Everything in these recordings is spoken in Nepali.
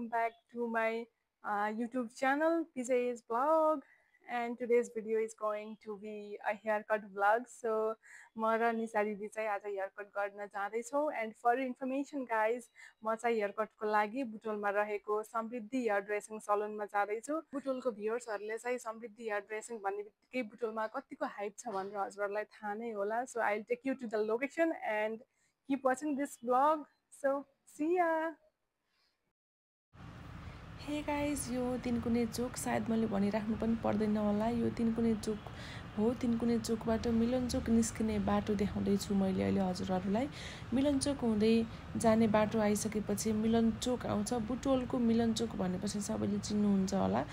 welcome back to my YouTube channel PJ's vlog, and today's video is going to be a haircut vlog. So म र निशा दिदी चाहिँ आज हेयरकट गर्न जाँदैछौँ, and for information guys, म चाहिँ हेयरकटको लागि बुटोलमा रहेको समृद्धि हेयर ड्रेसिङ सलुनमा जाँदैछु। बुटोलको भ्युअर्सहरूले चाहिँ समृद्धि हेयर ड्रेसिङ भन्ने बित्तिकै बुटोलमा कतिको हाइप छ भनेर हजुरहरूलाई थाहा नै होला। So I'll take you to the location and keep watching this vlog. So see ya. Hey guys, यो तिनकुने चोक सायद मैले भनिराख्नु पनि पर्दैन होला। यो तिनकुने चोक हो। तिनकुने चोकबाट मिलन चोक निस्किने बाटो देखाउँदैछु मैले अहिले हजुरहरूलाई। मिलन चोक हुँदै जाने बाटो आइसकेपछि मिलन चोक आउँछ। बुटोलको मिलन चोक भनेपछि सबैले चिन्नुहुन्छ होला।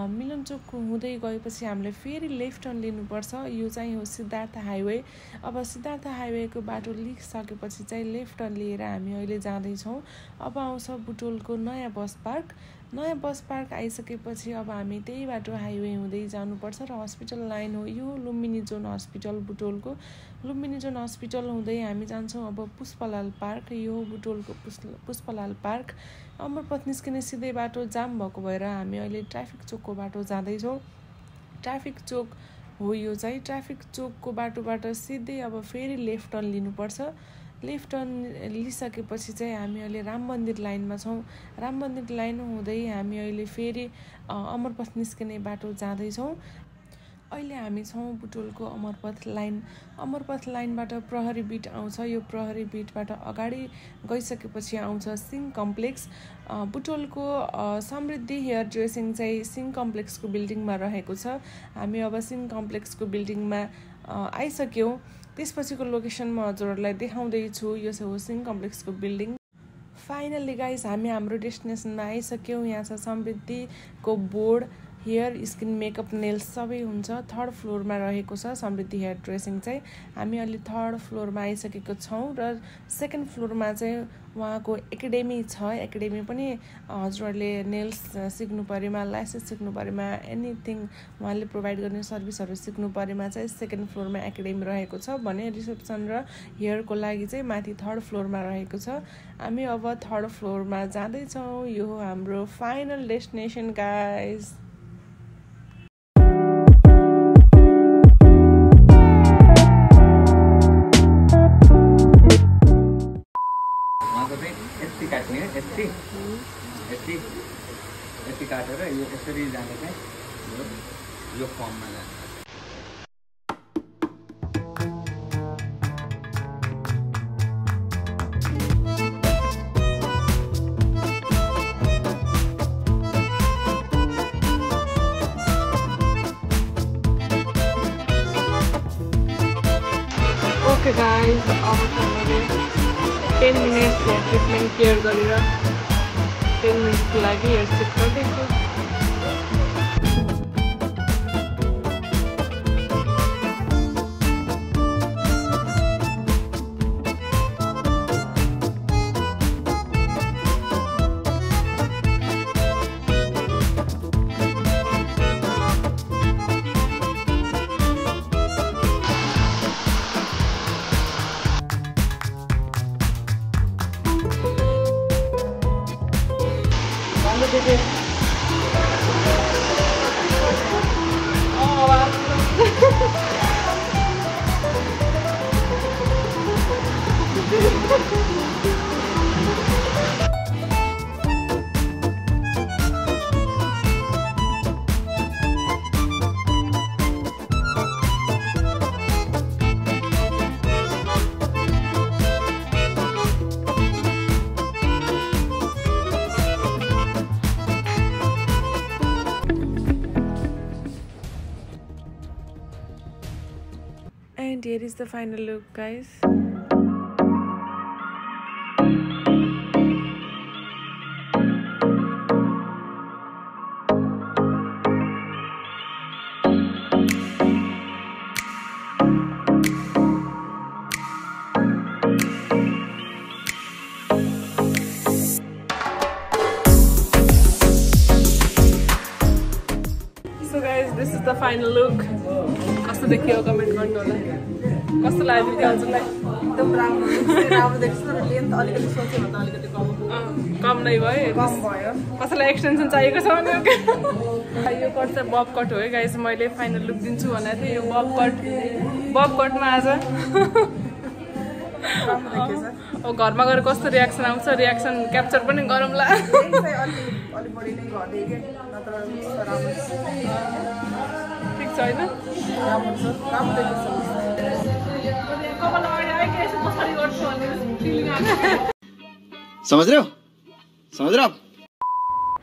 मिलन चोक हुँदै गएपछि हामीले फेरि लेफ्ट टर्न लिनुपर्छ। यो चाहिँ हो सिद्धार्थ हाइवे। अब सिद्धार्थ हाइवेको बाटो लिइसकेपछि चाहिँ लेफ्ट टर्न लिएर हामी अहिले जाँदैछौँ। अब आउँछ बुटोलको नयाँ बस पार्क। नयाँ बस पार्क आइसकेपछि अब हामी त्यही बाटो हाइवे हुँदै जानुपर्छ र हस्पिटल लाइन हो यो लुम्बिनी जोन हस्पिटल बुटोलको। लुम्बिनी जोन हस्पिटल हुँदै हामी जान्छौँ अब पुष्पलाल पार्क। यो बुटोलको पुष्पलाल पार्क। अमरपथ निस्किने सिधै बाटो जाम भएको भएर हामी अहिले ट्राफिक चोकको बाटो जाँदैछौँ। ट्राफिक चोक हो यो चाहिँ। ट्राफिक चोकको बाटोबाट सिधै अब फेरि लेफ्ट टर्न लिनुपर्छ। लेफ्ट टर्न लिइसकेपछि चाहिँ हामी अहिले राम मन्दिर लाइनमा छौँ। राम मन्दिर लाइन हुँदै हामी अहिले फेरि अमरपथ निस्किने बाटो जाँदैछौँ। अहिले हामी छौँ बुटोलको अमरपथ लाइन। अमरपथ लाइनबाट प्रहरी बिट आउँछ। यो प्रहरी बिटबाट अगाडि गइसकेपछि आउँछ सिंह कम्प्लेक्स। बुटोलको समृद्धि हेयर ड्रेसिङ चाहिँ सिंह कम्प्लेक्सको बिल्डिङमा रहेको छ। हामी अब सिंह कम्प्लेक्सको बिल्डिङमा आइसक्यौँ। त्यसपछिको लोकेसन म हजुरहरूलाई देखाउँदैछु। यो चाहिँ हो सिंह कम्प्लेक्सको बिल्डिङ। फाइनली गाइज हामी हाम्रो डेस्टिनेसनमा आइसक्यौँ। यहाँ छ समृद्धिको बोर्ड। हेयर स्किन मेकअप नेल्स सबै हुन्छ। थर्ड फ्लोरमा रहेको छ समृद्धि हेयर ड्रेसिङ चाहिँ। हामी अहिले थर्ड फ्लोरमा आइसकेको छौँ र सेकेन्ड फ्लोरमा चाहिँ उहाँको एकाडेमी छ। एकाडेमी पनि हजुरहरूले नेल्स सिक्नु परेमा, ल्यासेस सिक्नु परेमा, एनिथिङ उहाँले प्रोभाइड गर्ने सर्भिसहरू सिक्नु परेमा चाहिँ सेकेन्ड फ्लोरमा एकाडेमी रहेको छ भने रिसेप्सन र हेयरको लागि चाहिँ माथि थर्ड फ्लोरमा रहेको छ। हामी अब थर्ड फ्लोरमा जाँदैछौँ। यो हो हाम्रो फाइनल डेस्टिनेसन गाइज। यति काटेर यो यसरी जाने चाहिँ यो फर्ममा जान्छ। Okay guys, अब हामीले 10 minutes हेयर ट्रिटमेन्ट केयर गरेर 10 मिनटको लागि हेयर सेट गर्दैछु। And here is the final look guys. So guys, this is the final look. कस्तो देखियो कमेन्ट गर्नु होला। कस्तो लाग्यो हजुरलाई? एकदम राम्रो देख्छ तर लेन्थ अलिकति सोच्यो भने त अलिकति कम नै भयो कसैलाई एक्सटेन्सन चाहिएको छ भने यो कट चाहिँ बब कट हो है गाइस मैले फाइनल लुक दिन्छु भनेको थिएँ यो बब कटमा आज अब घरमा गएर कस्तो रियाक्सन आउँछ रियाक्सन क्याप्चर पनि गरौँला ठिक छ होइन समझ रहे हो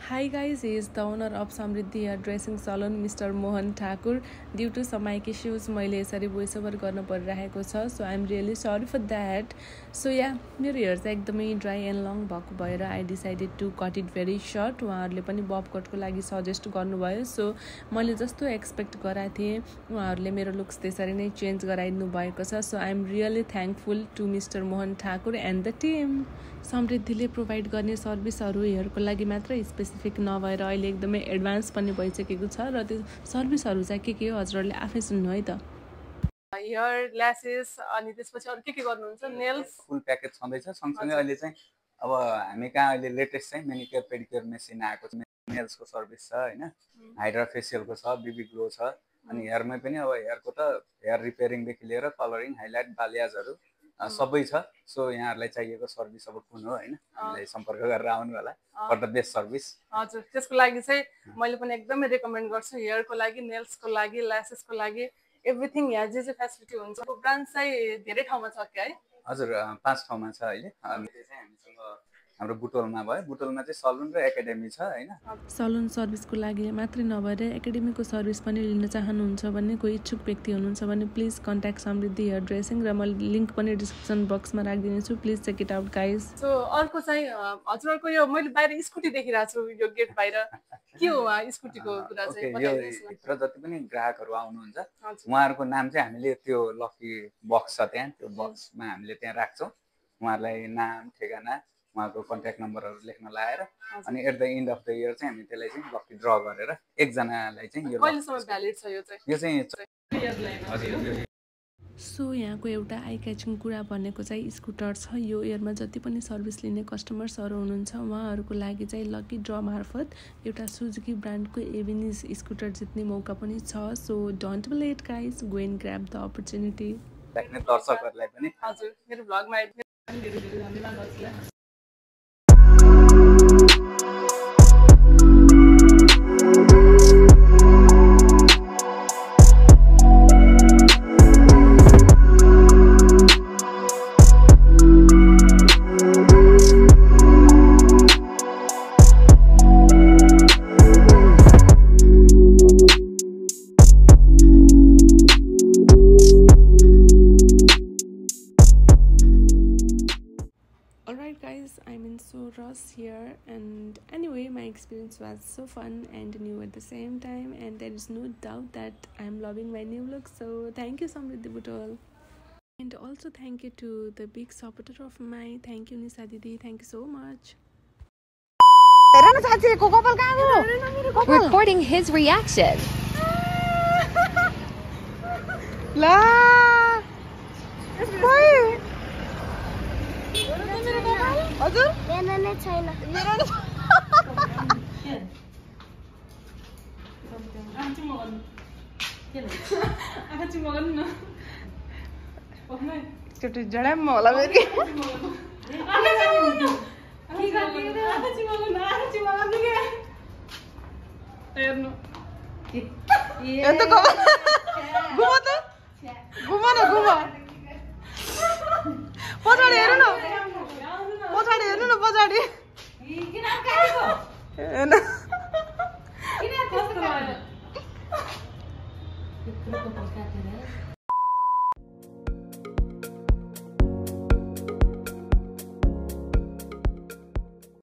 Hi guys, he is the owner of Samriddhi Hairdressing Salon, Mr. Mohan Thakur. Due to some mic issues, मैले यसरी voice over गर्न परिरहेको छ. So I'm really sorry for that. So yeah, मेरो hair चाहिँ एकदमै dry and long भएको भएर I decided to cut it very short. उहाँहरूले पनि bob cut को लागि suggest गर्नुभयो. So मैले जस्तो expect गराएको थिएँ उहाँहरूले मेरो looks त्यसरी नै change गराइदिनु भएको छ. So I'm really thankful to Mr. Mohan Thakur and the team. समृद्धिले प्रोभाइड गर्ने सर्भिसहरू हेयरको लागि मात्र स्पेसिफिक नभएर अहिले एकदमै एडभान्स पनि भइसकेको छ र त्यो सर्भिसहरू चाहिँ के हो हजुरहरूले आफै सुन्नु है त हेयर ल्यासेस अनि त्यसपछि अरु के गर्नुहुन्छ नेल्स फुल प्याकेज छँदैछ सँगसँगै अहिले चाहिँ अब हामी कहाँ अहिले लेटेस्ट चाहिँ मेनिक्योर पेडिक्योर मेसिन आएको छ नेल्सको सर्भिस छ हैन हाइड्रा फेसियलको छ बीबी ग्लो छ अनि हेयरमै पनि अब हेयरको त हेयर रिपेयरिङ देखि लिएर कलरिङ हाइलाइट बालियाजहरू सबै छ सो यहाँहरुलाई चाहिएको सर्भिस अब कुन हो हैन हामीलाई सम्पर्क गरेर आउनु होला फर द बेस्ट सर्भिस हजुर त्यसको लागि चाहिँ मैले पनि एकदमै रेकमेन्ड गर्छु हेयरको लागि नेल्सको लागि ल्यासेसको लागि एभ्रीथिङ यहाँ जे फ्यासिलिटी हुन्छ ब्रान्च चाहिँ धेरै ठाउँमा छ के है हजुर 5 ठाउँमा छ अहिले अनि चाहिँ हामीसँग हाम्रो बुटोलमा भयो बुटोलमा चाहिँ सलुन र एकाडेमी छ हैन सलुन सर्भिसको लागि मात्रै नभएर एकाडेमीको सर्भिस पनि लिन चाहनुहुन्छ भने कोही इच्छुक व्यक्ति हुनुहुन्छ भने please contact Samriddhi hair dressing र म लिंक पनि डिस्क्रिप्सन बक्समा राखिदिनेछु please check it out guys so अर्को चाहिँ हजुरहरुको यो मैले बाहिर स्कुटी देखिरहेको छु यो गेट बाहिर के हो स्कुटीको कुरा चाहिँ यो भित्र जति पनि ग्राहकहरू आउनुहुन्छ उहाँहरुको नाम चाहिँ हामीले त्यो लकी बक्स छ त्यहाँ त्यो बक्समा हामीले त्यहाँ राख्छौं उहाँहरुलाई नाम ठेगाना उहाँको कन्ट्याक्ट नम्बरहरु लेख्न लाएर अनि at the end of the year चाहिँ हामी त्यसलाई चाहिँ लकी ड्र गरेर एकजनालाई चाहिँ यो कहिलेसम्म भ्यालिड छ यो चाहिँ सो यहाँको एउटा आई क्याचिङ कुरा भनेको चाहिँ स्कुटर छ यो इयरमा जति पनि सर्भिस लिने कस्टमर्सहरू हुनुहुन्छ उहाँहरूको लागि चाहिँ लकी ड्र मार्फत एउटा सुजुकी ब्रान्डको एभिनिज स्कुटर जित्ने मौका पनि छ so don't be late guys go and grab the opportunity देख्ने दर्शकहरुलाई पनि हजुर मेरो भ्लगमा धन्यवाद here and anyway my experience was so fun and new at the same time and there is no doubt that I'm loving my new look so thank you Samriddhi Butol and also thank you to the big supporter of mine thank you Nisa Didi thank you so much recording his reaction la हजुर मेरो नै छैन मेरो चोटी जडाम होला फेरि पछाडि हेर्नु न पछाडि हेर्नु न पछाडि